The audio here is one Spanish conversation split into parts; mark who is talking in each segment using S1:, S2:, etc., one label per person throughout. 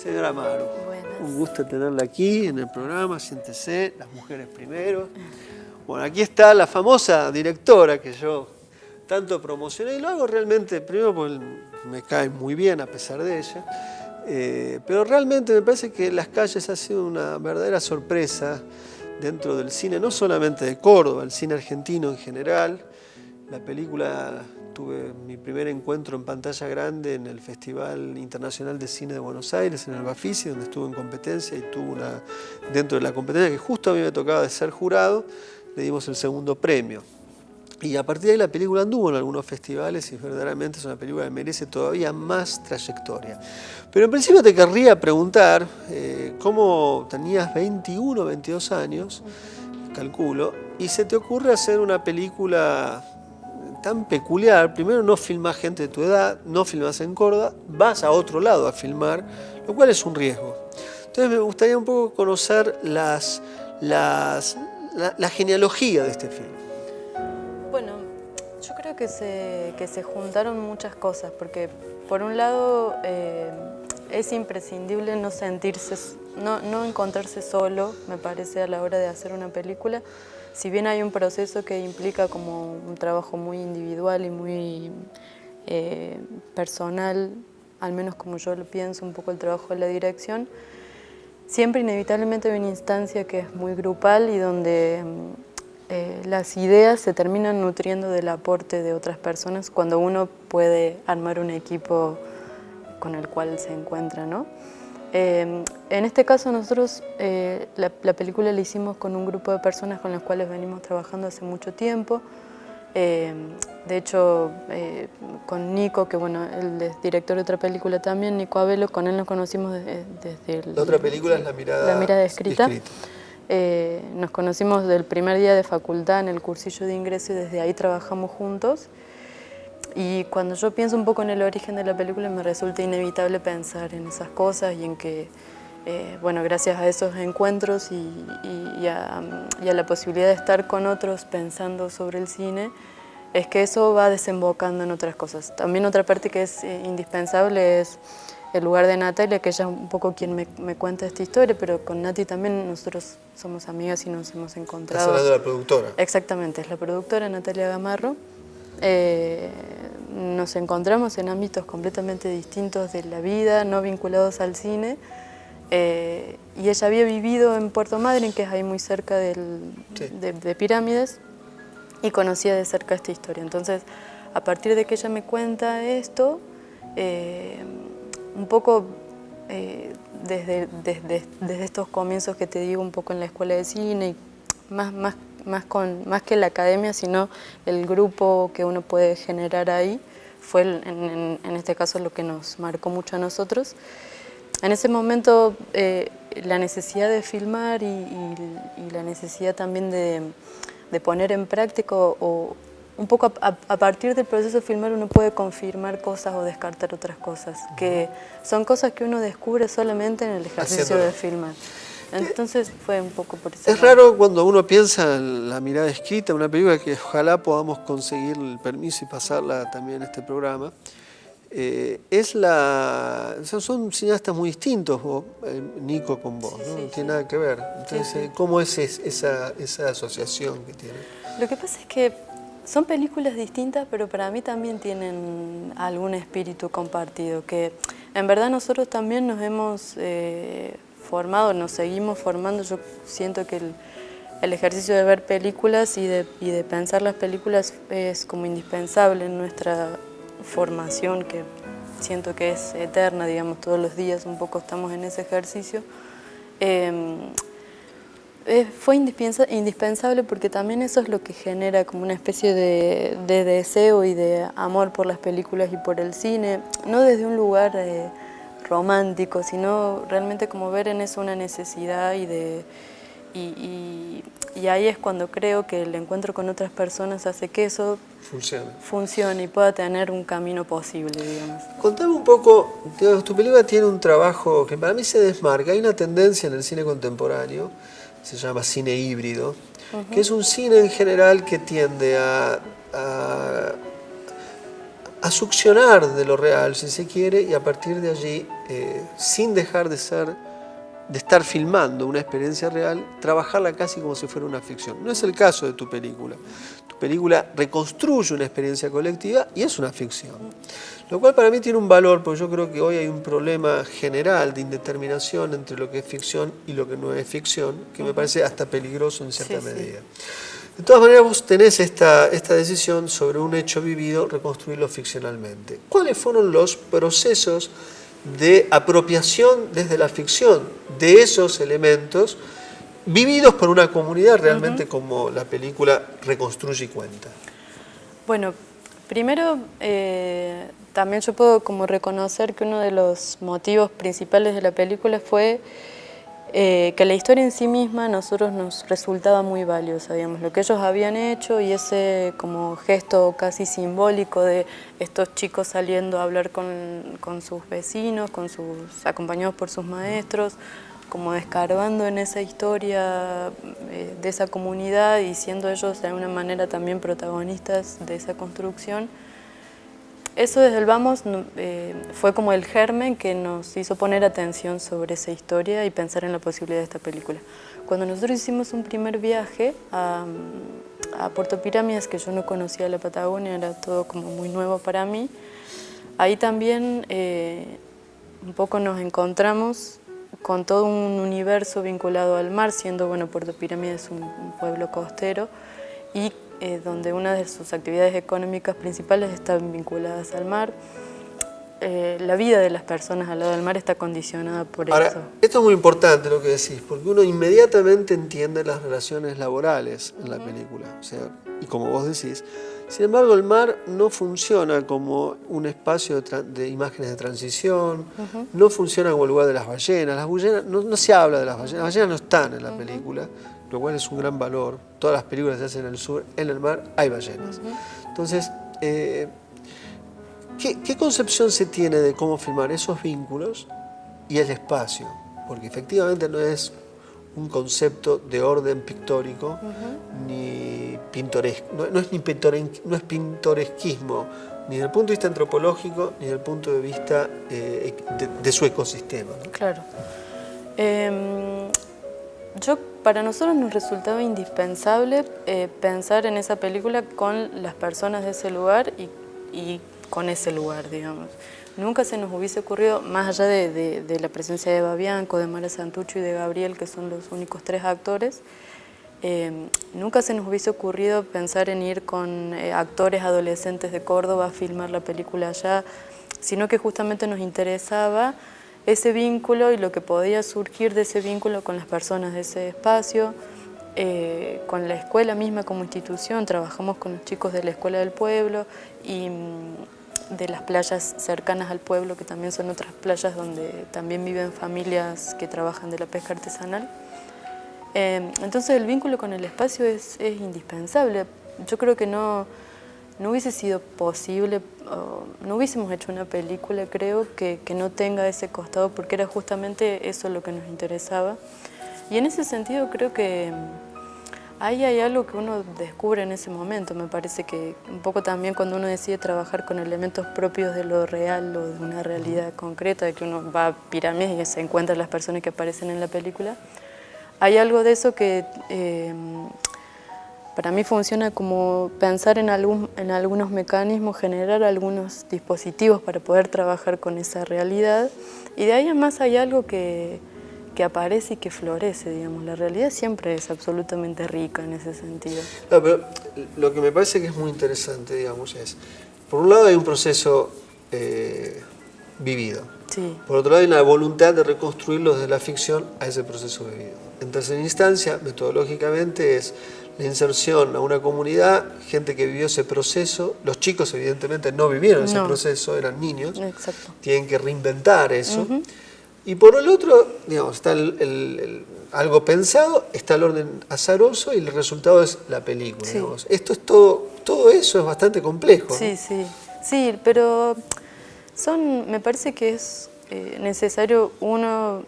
S1: Señora Maru,
S2: Buenas.
S1: un gusto tenerla aquí en el programa, siéntese, las mujeres primero. Bueno, aquí está la famosa directora que yo tanto promocioné y lo hago realmente, primero porque me cae muy bien a pesar de ella, pero realmente me parece que Las Calles ha sido una verdadera sorpresa dentro del cine, no solamente de Córdoba, el cine argentino en general. La película, tuve mi primer encuentro en pantalla grande en el Festival Internacional de Cine de Buenos Aires, en el Bafisi, donde estuve en competencia y tuve dentro de la competencia que justo a mí me tocaba de ser jurado, le dimos el segundo premio. Y a partir de ahí la película anduvo en algunos festivales y verdaderamente es una película que merece todavía más trayectoria. Pero en principio te querría preguntar, cómo tenías 21, 22 años, calculo, y se te ocurre hacer una película tan peculiar. Primero, no filmás gente de tu edad, no filmás en Córdoba, vas a otro lado a filmar, lo cual es un riesgo. Entonces me gustaría un poco conocer la genealogía de este film.
S2: Bueno, yo creo que se juntaron muchas cosas, porque por un lado es imprescindible no sentirse, no encontrarse solo, me parece, a la hora de hacer una película. Si bien hay un proceso que implica como un trabajo muy individual y muy personal, al menos como yo lo pienso, un poco el trabajo de la dirección, siempre inevitablemente hay una instancia que es muy grupal y donde las ideas se terminan nutriendo del aporte de otras personas cuando uno puede armar un equipo con el cual se encuentra, ¿no? En este caso nosotros la película la hicimos con un grupo de personas con las cuales venimos trabajando hace mucho tiempo. De hecho, con Nico, que bueno, él es director de otra película también, Nico Abelo, con él nos conocimos desde
S1: La otra película es La Mirada
S2: Escrita. Nos conocimos del primer día de facultad en el cursillo de ingreso y desde ahí trabajamos juntos. Y cuando yo pienso un poco en el origen de la película me resulta inevitable pensar en esas cosas y en que, bueno, gracias a esos encuentros y a la posibilidad de estar con otros pensando sobre el cine, es que eso va desembocando en otras cosas. También otra parte que es indispensable es el lugar de Natalia, que ella es un poco quien me cuenta esta historia, pero con Nati también nosotros somos amigas y nos hemos encontrado.
S1: ¿Estás hablando de la productora?
S2: Exactamente, es la productora Natalia Gamarro. Nos encontramos en ámbitos completamente distintos de la vida, no vinculados al cine, y ella había vivido en Puerto Madryn, que es ahí muy cerca de Pirámides, y conocía de cerca esta historia. Entonces, a partir de que ella me cuenta esto, un poco desde estos comienzos que te digo, un poco en la escuela de cine, y más que la academia, sino el grupo que uno puede generar ahí, fue en este caso lo que nos marcó mucho a nosotros. En ese momento la necesidad de filmar y la necesidad también de poner en práctica, o un poco a partir del proceso de filmar uno puede confirmar cosas o descartar otras cosas, que son cosas que uno descubre solamente en el ejercicio de filmar. Entonces fue un poco por eso.
S1: Es raro cuando uno piensa en La Mirada Escrita, una película que ojalá podamos conseguir el permiso y pasarla también en este programa. Son cineastas muy distintos, Nico con vos, ¿no? No tiene nada que ver. Entonces, ¿cómo es esa asociación que tienen?
S2: Lo que pasa es que son películas distintas, pero para mí también tienen algún espíritu compartido, que en verdad nosotros también nos hemos formado, nos seguimos formando. Yo siento que el ejercicio de ver películas y de pensar las películas es como indispensable en nuestra formación, que siento que es eterna, digamos, todos los días un poco estamos en ese ejercicio. Fue indispensable porque también eso es lo que genera como una especie de deseo y de amor por las películas y por el cine, no desde un lugar romántico, sino realmente como ver en eso una necesidad y ahí es cuando creo que el encuentro con otras personas hace que eso funcione y pueda tener un camino posible, digamos.
S1: Contame un poco, tu película tiene un trabajo que para mí se desmarca. Hay una tendencia en el cine contemporáneo, se llama cine híbrido, que es un cine en general que tiende a a succionar de lo real, si se quiere, y a partir de allí, sin dejar de estar filmando una experiencia real, trabajarla casi como si fuera una ficción. No es el caso de tu película. Tu película reconstruye una experiencia colectiva y es una ficción. Lo cual para mí tiene un valor, porque yo creo que hoy hay un problema general de indeterminación entre lo que es ficción y lo que no es ficción, que me parece hasta peligroso en cierta medida. De todas maneras, vos tenés esta decisión sobre un hecho vivido, reconstruirlo ficcionalmente. ¿Cuáles fueron los procesos de apropiación desde la ficción de esos elementos vividos por una comunidad realmente como la película reconstruye y cuenta?
S2: Bueno, primero también yo puedo como reconocer que uno de los motivos principales de la película fue que la historia en sí misma a nosotros nos resultaba muy valiosa, digamos, lo que ellos habían hecho y ese como gesto casi simbólico de estos chicos saliendo a hablar con sus vecinos, acompañados por sus maestros, como escarbando en esa historia de esa comunidad y siendo ellos de alguna manera también protagonistas de esa construcción. Eso desde el vamos fue como el germen que nos hizo poner atención sobre esa historia y pensar en la posibilidad de esta película. Cuando nosotros hicimos un primer viaje a Puerto Pirámides, que yo no conocía la Patagonia, era todo como muy nuevo para mí, ahí también un poco nos encontramos con todo un universo vinculado al mar, siendo bueno, Puerto Pirámides un pueblo costero y donde una de sus actividades económicas principales están vinculadas al mar. La vida de las personas al lado del mar está condicionada por
S1: Ahora,
S2: eso.
S1: esto es muy importante lo que decís, porque uno inmediatamente entiende las relaciones laborales en la película. O sea, y como vos decís, sin embargo el mar no funciona como un espacio de imágenes de transición, no funciona como el lugar de las ballenas. Las ballenas no se habla de las ballenas no están en la película, lo cual es un gran valor. Todas las películas que se hacen en el sur, en el mar, hay ballenas. Entonces, ¿qué concepción se tiene de cómo filmar esos vínculos y el espacio? Porque efectivamente no es un concepto de orden pictórico, ni pintoresco, no es pintoresquismo, ni desde el punto de vista antropológico, ni desde el punto de vista de su ecosistema, ¿no?
S2: Claro. Para nosotros nos resultaba indispensable pensar en esa película con las personas de ese lugar y con ese lugar, digamos. Nunca se nos hubiese ocurrido, más allá de la presencia de Eva Bianco, de Mara Santucho y de Gabriel, que son los únicos 3 actores, nunca se nos hubiese ocurrido pensar en ir con actores adolescentes de Córdoba a filmar la película allá, sino que justamente nos interesaba ese vínculo y lo que podía surgir de ese vínculo con las personas de ese espacio, con la escuela misma como institución. Trabajamos con los chicos de la Escuela del Pueblo y de las playas cercanas al pueblo, que también son otras playas donde también viven familias que trabajan de la pesca artesanal. Entonces el vínculo con el espacio es indispensable. Yo creo que no hubiese sido posible, no hubiésemos hecho una película, creo, que no tenga ese costado, porque era justamente eso lo que nos interesaba. Y en ese sentido creo que ahí hay algo que uno descubre en ese momento. Me parece que un poco también cuando uno decide trabajar con elementos propios de lo real o de una realidad concreta, de que uno va a pirámides y se encuentra las personas que aparecen en la película, hay algo de eso que para mí funciona como pensar en algunos mecanismos, generar algunos dispositivos para poder trabajar con esa realidad, y de ahí además hay algo que aparece y que florece, digamos. La realidad siempre es absolutamente rica en ese sentido.
S1: No, pero lo que me parece que es muy interesante, digamos, es, por un lado hay un proceso vivido,
S2: Sí.
S1: Por otro lado hay una voluntad de reconstruirlo desde la ficción a ese proceso vivido. En tercera instancia, metodológicamente, es la inserción a una comunidad, gente que vivió ese proceso. Los chicos evidentemente no vivieron ese proceso, eran niños.
S2: Exacto.
S1: Tienen que reinventar eso. Y por el otro, digamos, está algo pensado, está el orden azaroso y el resultado es la película.
S2: Sí.
S1: Digamos. Esto es todo eso es bastante complejo,
S2: Sí,
S1: ¿no?
S2: sí, pero me parece que es necesario uno,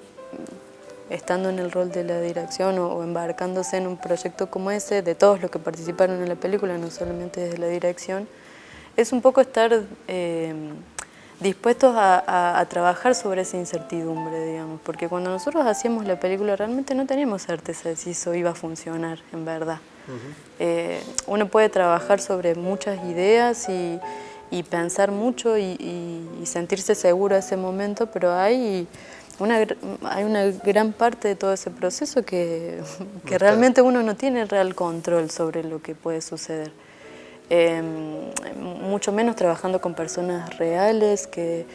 S2: estando en el rol de la dirección o embarcándose en un proyecto como ese, de todos los que participaron en la película, no solamente desde la dirección, es un poco estar dispuestos a trabajar sobre esa incertidumbre, digamos, porque cuando nosotros hacíamos la película realmente no teníamos certeza de si eso iba a funcionar en verdad. Uno puede trabajar sobre muchas ideas y pensar mucho y sentirse seguro de ese momento, pero hay una gran parte de todo ese proceso que realmente uno no tiene real control sobre lo que puede suceder. Mucho menos trabajando con personas reales que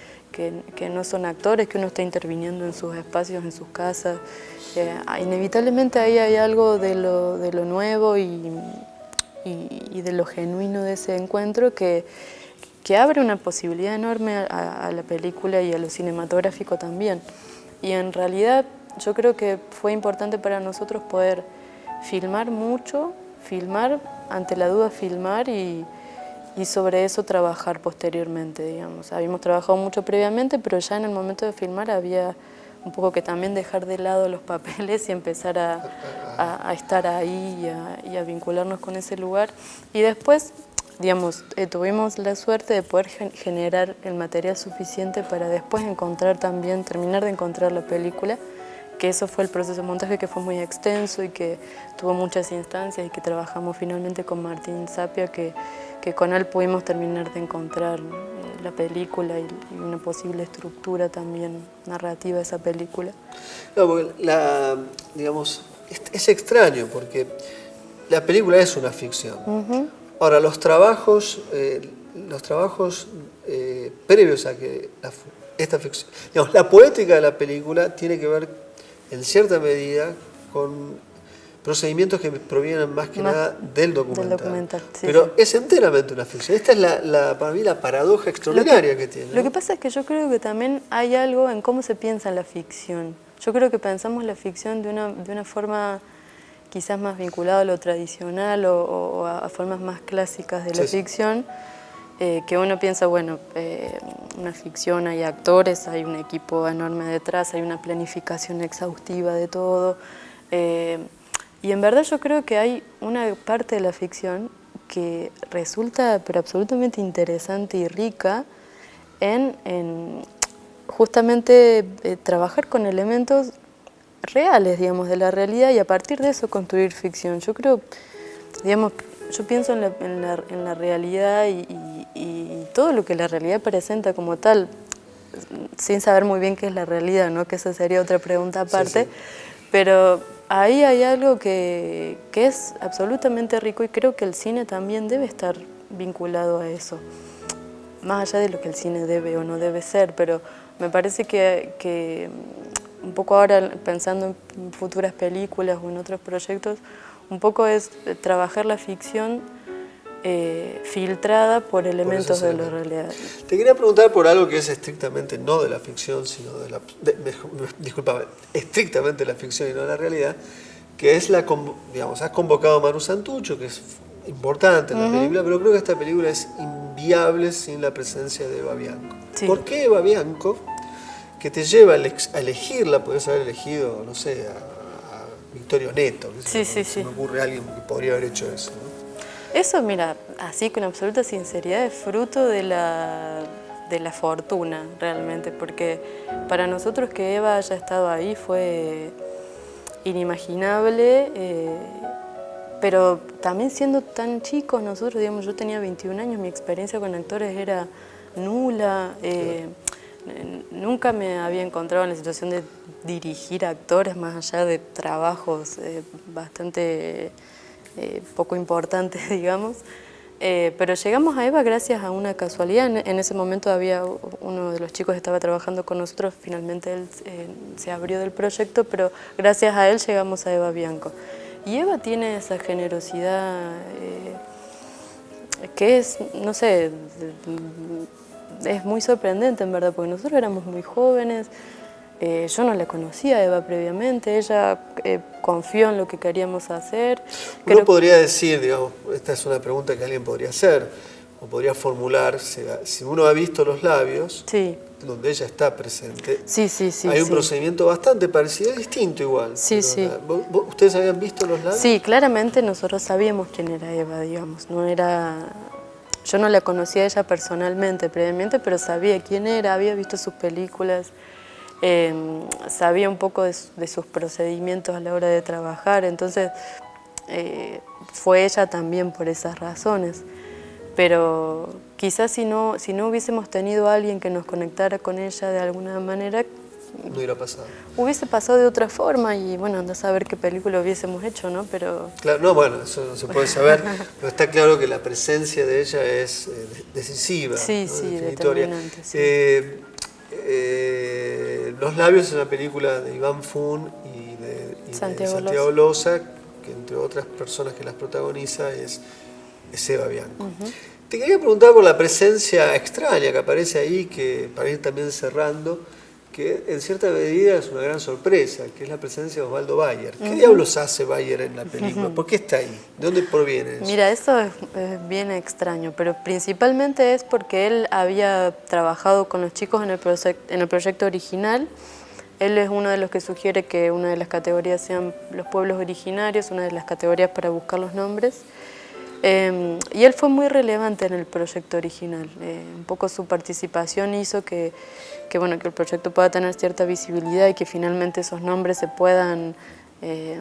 S2: no son actores, que uno está interviniendo en sus espacios, en sus casas. Inevitablemente ahí hay algo de lo nuevo y de lo genuino de ese encuentro que abre una posibilidad enorme a la película y a lo cinematográfico también. Y en realidad yo creo que fue importante para nosotros poder filmar mucho, filmar, ante la duda filmar y sobre eso trabajar posteriormente, digamos. Habíamos trabajado mucho previamente, pero ya en el momento de filmar había un poco que también dejar de lado los papeles y empezar a estar ahí y a vincularnos con ese lugar. Y después, digamos, tuvimos la suerte de poder generar el material suficiente para después terminar de encontrar la película, que eso fue el proceso de montaje, que fue muy extenso y que tuvo muchas instancias y que trabajamos finalmente con Martín Sapia, que con él pudimos terminar de encontrar la película y una posible estructura también narrativa de esa película.
S1: No, porque digamos, es extraño porque la película es una ficción. Ahora, los trabajos previos a que esta ficción, digamos, la poética de la película tiene que ver en cierta medida con procedimientos que provienen más que nada del documental. Sí, pero sí, es enteramente una ficción. Esta es para mí la paradoja extraordinaria que tiene, ¿no?
S2: Lo que pasa es que yo creo que también hay algo en cómo se piensa la ficción. Yo creo que pensamos la ficción de una forma quizás más vinculada a lo tradicional o a formas más clásicas de la ficción. Que uno piensa, bueno, una ficción, hay actores, hay un equipo enorme detrás, hay una planificación exhaustiva de todo. Y en verdad yo creo que hay una parte de la ficción que resulta pero absolutamente interesante y rica en justamente trabajar con elementos reales, digamos, de la realidad y a partir de eso construir ficción. Yo creo, digamos, yo pienso en la realidad y todo lo que la realidad presenta como tal, sin saber muy bien qué es la realidad, ¿no? Que esa sería otra pregunta aparte, sí. Pero ahí hay algo que es absolutamente rico y creo que el cine también debe estar vinculado a eso, más allá de lo que el cine debe o no debe ser, pero me parece que un poco ahora pensando en futuras películas o en otros proyectos, un poco es trabajar la ficción filtrada por elementos de la realidad.
S1: Te quería preguntar por algo que es estrictamente no de la ficción, sino disculpame, estrictamente de la ficción y no de la realidad, que es digamos, has convocado a Manu Santucho, que es importante en la película, pero creo que esta película es inviable sin la presencia de Eva Bianco. Sí. ¿Por qué Eva Bianco, que te lleva a elegirla, podés haber elegido, no sé, a Victorio Neto?
S2: Sí.
S1: Se me ocurre alguien que podría haber hecho eso, ¿no?
S2: Eso, mira, así con absoluta sinceridad, es fruto de la fortuna, realmente, porque para nosotros que Eva haya estado ahí fue inimaginable, pero también siendo tan chicos nosotros, digamos, yo tenía 21 años, mi experiencia con actores era nula, nunca me había encontrado en la situación de dirigir actores más allá de trabajos bastante poco importantes, digamos, pero llegamos a Eva gracias a una casualidad. En ese momento había uno de los chicos que estaba trabajando con nosotros, finalmente él se abrió del proyecto, pero gracias a él llegamos a Eva Bianco. Y Eva tiene esa generosidad que es, no sé, es muy sorprendente en verdad, porque nosotros éramos muy jóvenes. Yo no la conocía a Eva previamente, ella confió en lo que queríamos hacer.
S1: Uno podría decir, digamos, esta es una pregunta que alguien podría hacer, o podría formular, si uno ha visto Los labios,
S2: sí,
S1: donde ella está presente,
S2: sí,
S1: hay un procedimiento bastante parecido, distinto igual.
S2: Sí.
S1: ¿Ustedes habían visto Los labios?
S2: Sí, claramente nosotros sabíamos quién era Eva, digamos, no era... yo no la conocía a ella personalmente previamente, pero sabía quién era, había visto sus películas, sabía un poco de sus procedimientos a la hora de trabajar, entonces fue ella también por esas razones. Pero quizás si no hubiésemos tenido a alguien que nos conectara con ella de alguna manera,
S1: no hubiera pasado.
S2: Hubiese pasado de otra forma y bueno, anda a saber qué película hubiésemos hecho, ¿no? Pero...
S1: Claro, no, bueno, eso no se puede saber, pero está claro que la presencia de ella es decisiva.
S2: Sí,
S1: ¿no?
S2: sí,
S1: Definitoria.
S2: determinante. Sí.
S1: Los labios es una película de Iván Fun y de Santiago Loza, que entre otras personas que las protagoniza es Eva Bianco. Te quería preguntar por la presencia extraña que aparece ahí, que para ir también cerrando, que en cierta medida es una gran sorpresa, que es la presencia de Osvaldo Bayer. ¿Qué diablos hace Bayer en la película? ¿Por qué está ahí? ¿De dónde proviene eso?
S2: Mira, eso es bien extraño, pero principalmente es porque él había trabajado con los chicos en el proyecto original. Él es uno de los que sugiere que una de las categorías sean los pueblos originarios, una de las categorías para buscar los nombres. Y él fue muy relevante en el proyecto original. Un poco su participación hizo que el proyecto pueda tener cierta visibilidad y que finalmente esos nombres se puedan... ¿Te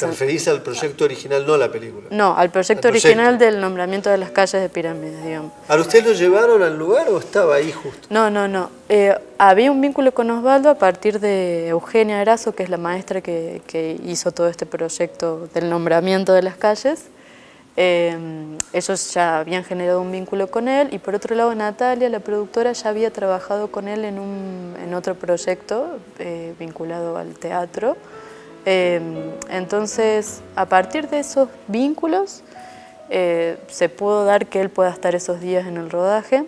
S1: referís al proyecto original, no a la película?
S2: No, al proyecto original del nombramiento de las calles de Pirámides, digamos.
S1: ¿Ahora ustedes lo llevaron al lugar o estaba ahí justo?
S2: No. Había un vínculo con Osvaldo a partir de Eugenia Erazo, que es la maestra que hizo todo este proyecto del nombramiento de las calles. Ellos ya habían generado un vínculo con él y por otro lado Natalia, la productora, ya había trabajado con él en otro proyecto vinculado al teatro. Entonces, a partir de esos vínculos se pudo dar que él pueda estar esos días en el rodaje.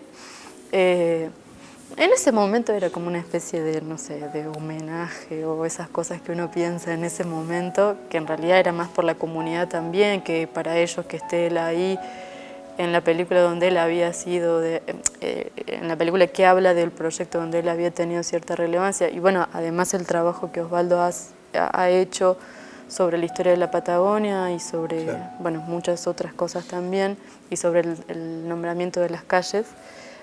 S2: En ese momento era como una especie de, no sé, de homenaje o esas cosas que uno piensa en ese momento, que en realidad era más por la comunidad también, que para ellos que esté él ahí, en la película donde él había sido, en la película que habla del proyecto donde él había tenido cierta relevancia, y bueno, además el trabajo que Osvaldo ha hecho sobre la historia de la Patagonia y sobre, bueno, muchas otras cosas también, y sobre el nombramiento de las calles,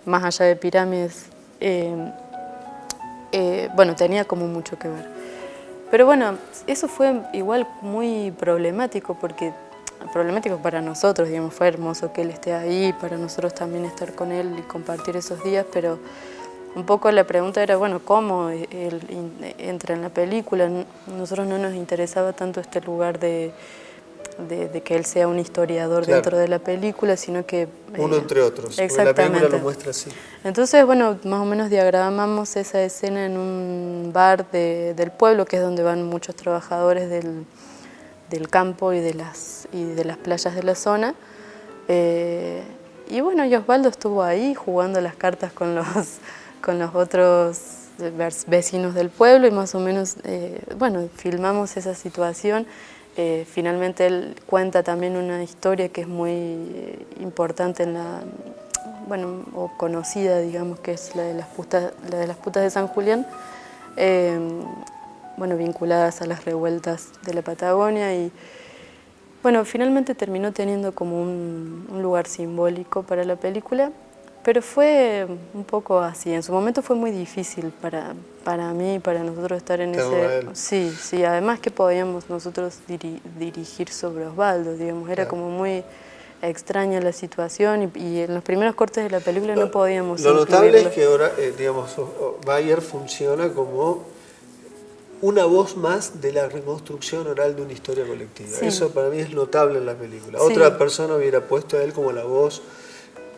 S2: más allá de Pirámides, bueno, tenía como mucho que ver. Pero bueno, eso fue igual muy problemático, problemático para nosotros, digamos, fue hermoso que él esté ahí, para nosotros también estar con él y compartir esos días, pero un poco la pregunta era, bueno, ¿cómo él entra en la película? Nosotros no nos interesaba tanto este lugar de que él sea un historiador dentro de la película, sino que...
S1: uno entre otros, porque la película lo muestra así.
S2: Entonces, bueno, más o menos diagramamos esa escena en un bar del pueblo, que es donde van muchos trabajadores del campo y de las playas de la zona. Y bueno, y Osvaldo estuvo ahí jugando las cartas con los otros vecinos del pueblo y más o menos, bueno, filmamos esa situación. Finalmente él cuenta también una historia que es muy importante o conocida, digamos, que es la de las putas de San Julián, bueno, vinculadas a las revueltas de la Patagonia y bueno, finalmente terminó teniendo como un lugar simbólico para la película, pero fue un poco así. En su momento fue muy difícil para mí y para nosotros estar en ese... Sí, además que podíamos nosotros dirigir sobre Osvaldo, digamos, era como muy extraña la situación y en los primeros cortes de la película no podíamos
S1: incluirlo. Lo notable es que ahora, digamos, Bayer funciona como una voz más de la reconstrucción oral de una historia colectiva. Sí. Eso para mí es notable en la película. Sí. Otra persona hubiera puesto a él como la voz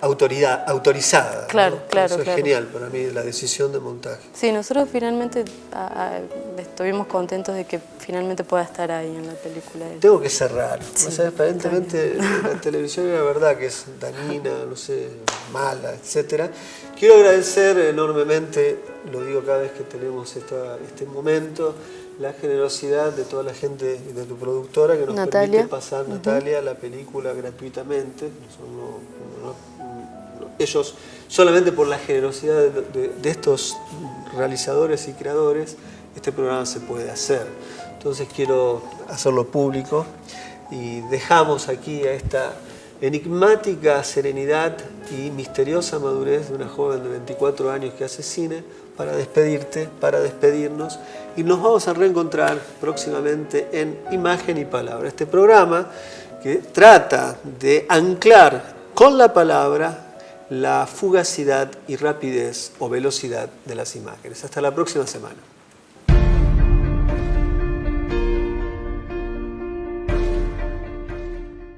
S1: autorizada.
S2: Claro,
S1: ¿no?
S2: claro.
S1: Eso es genial para mí, la decisión de montaje.
S2: Sí, nosotros finalmente estuvimos contentos de que finalmente pueda estar ahí en la película.
S1: Tengo que cerrar. Sí, o sea, aparentemente la televisión era verdad que es dañina, no sé, mala, etc. Quiero agradecer enormemente, lo digo cada vez que tenemos este momento, la generosidad de toda la gente y de tu productora que nos permite pasar, Natalia, la película gratuitamente. Ellos, solamente por la generosidad de estos realizadores y creadores, este programa se puede hacer. Entonces quiero hacerlo público y dejamos aquí a esta enigmática serenidad y misteriosa madurez de una joven de 24 años que hace cine, para despedirte, para despedirnos, y nos vamos a reencontrar próximamente en Imagen y Palabra, este programa que trata de anclar con la palabra la fugacidad y rapidez o velocidad de las imágenes. Hasta la próxima semana.